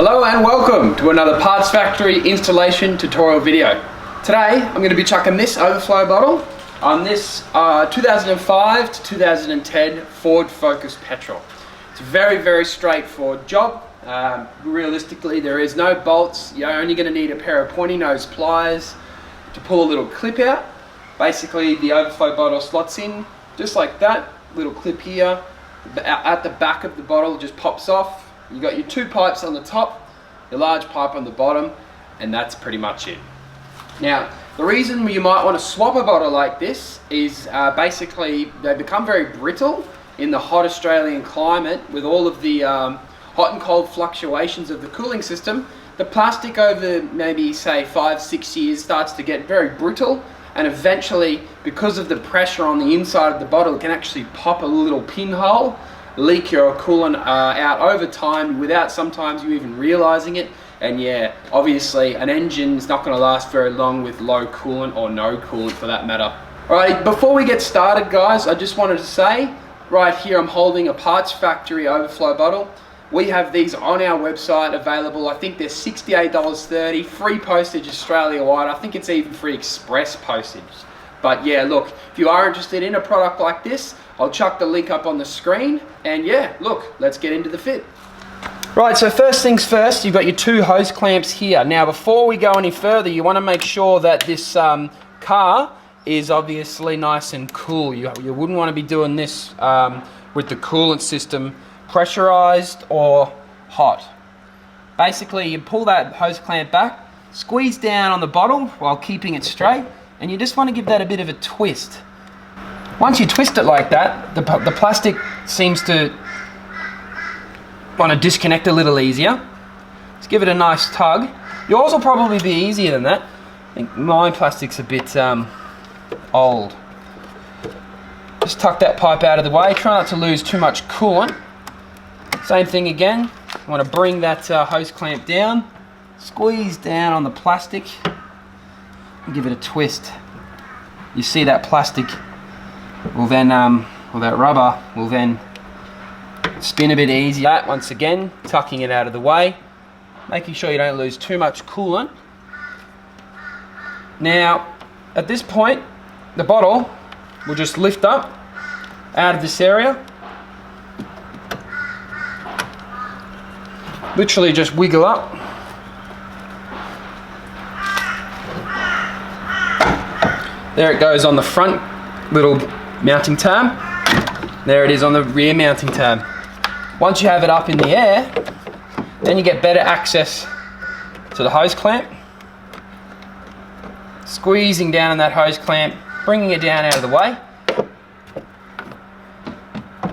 Hello and welcome to another Parts Factory installation tutorial video. Today I'm going to be chucking this overflow bottle on this 2005 to 2010 Ford Focus petrol. It's a very straightforward job. Realistically, there is no bolts. You're only going to need a pair of pointy nose pliers to pull a little clip out. Basically the overflow bottle slots in just like that. Little clip here at the back of the bottle just pops off. You got your two pipes on the top, your large pipe on the bottom, and that's pretty much it. Now, the reason you might want to swap a bottle like this is basically they become very brittle in the hot Australian climate with all of the hot and cold fluctuations of the cooling system. The plastic over maybe say 5-6 years starts to get very brittle, and eventually, because of the pressure on the inside of the bottle, it can actually pop a little pinhole, leak your coolant out over time without sometimes you even realizing it. And yeah, obviously an engine is not going to last very long with low coolant, or no coolant for that matter. Alright, before we get started guys, I just wanted to say, right here I'm holding a Parts Factory overflow bottle. We have these on our website available. I think they're $68.30, free postage Australia wide. I think it's even free express postage. But yeah, look, if you are interested in a product like this, I'll chuck the link up on the screen. And yeah, look, let's get into the fit. Right, so first things first, you've got your two hose clamps here. Now, before we go any further, you want to make sure that this car is obviously nice and cool. You wouldn't want to be doing this with the coolant system pressurized or hot. Basically, you pull that hose clamp back, squeeze down on the bottle while keeping it straight, and you just want to give that a bit of a twist. Once you twist it like that, the plastic seems to want to disconnect a little easier. Just give it a nice tug. Yours will probably be easier than that. I think my plastic's a bit old. Just tuck that pipe out of the way. Try not to lose too much coolant. Same thing again. You want to bring that hose clamp down, squeeze down on the plastic, and give it a twist. You see that plastic will then, or that rubber will then spin a bit easier. Once again, tucking it out of the way, making sure you don't lose too much coolant. Now, at this point, the bottle will just lift up out of this area. Literally just wiggle up. There it goes on the front little mounting tab. There it is on the rear mounting tab. Once you have it up in the air, then you get better access to the hose clamp. Squeezing down on that hose clamp, bringing it down out of the way.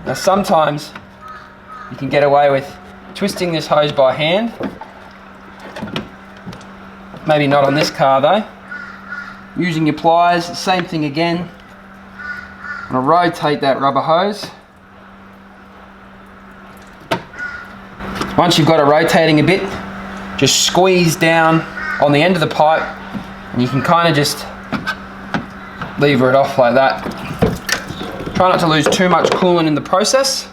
Now sometimes you can get away with twisting this hose by hand. Maybe not on this car though. Using your pliers, same thing again. I'm going to rotate that rubber hose. Once you've got it rotating a bit, just squeeze down on the end of the pipe, and you can kind of just lever it off like that. Try not to lose too much coolant in the process.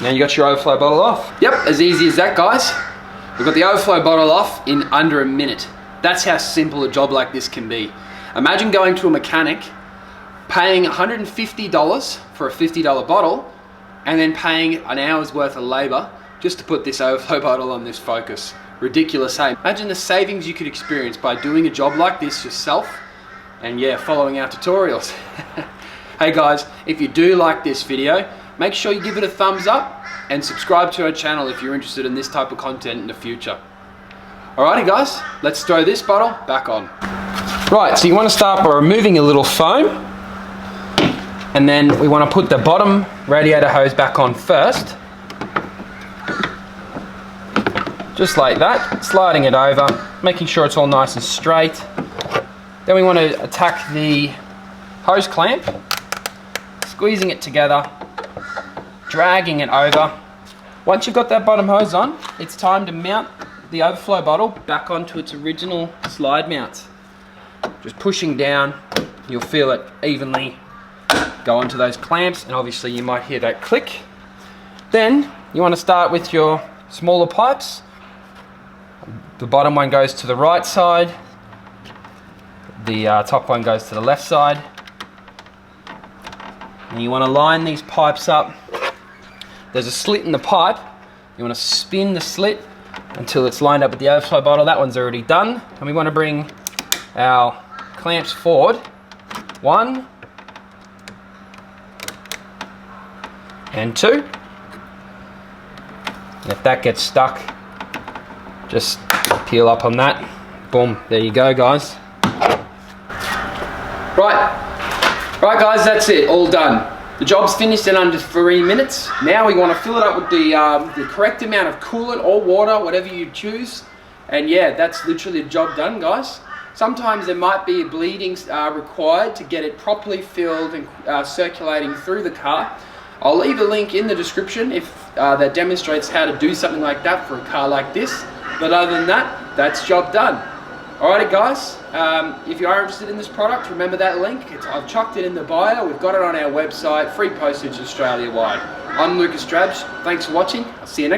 Now you got your overflow bottle off. Yep, as easy as that guys. We've got the overflow bottle off in under a minute. That's how simple a job like this can be. Imagine going to a mechanic, paying $150 for a $50 bottle, and then paying an hour's worth of labor just to put this overflow bottle on this Focus. Ridiculous, hey? Imagine the savings you could experience by doing a job like this yourself, and yeah, following our tutorials. Hey guys, if you do like this video, make sure you give it a thumbs up and subscribe to our channel if you're interested in this type of content in the future. Alrighty guys, let's throw this bottle back on. Right, so you want to start by removing a little foam, and then we want to put the bottom radiator hose back on first. Just like that, sliding it over, making sure it's all nice and straight. Then we want to attack the hose clamp, squeezing it together, dragging it over. Once you've got that bottom hose on, it's time to mount the overflow bottle back onto its original slide mounts. Just pushing down, you'll feel it evenly go onto those clamps, and obviously you might hear that click. Then you want to start with your smaller pipes, The bottom one goes to the right side. The top one goes to the left side. And you want to line these pipes up. There's a slit in the pipe. You want to spin the slit until it's lined up with the overflow bottle. That one's already done. And we want to bring our clamps forward. 1 and 2. And if that gets stuck, just peel up on that. Boom, there you go, guys. Right guys, that's it, all done. The job's finished in under 3 minutes. Now we want to fill it up with the correct amount of coolant or water, whatever you choose. And yeah, that's literally the job done, guys. Sometimes there might be bleeding required to get it properly filled and circulating through the car. I'll leave a link in the description if that demonstrates how to do something like that for a car like this. But other than that, that's job done. Alrighty guys, if you are interested in this product, remember that link. I've chucked it in the bio. We've got it on our website, free postage Australia-wide. I'm Lucas Drabs. Thanks for watching. I'll see you next time.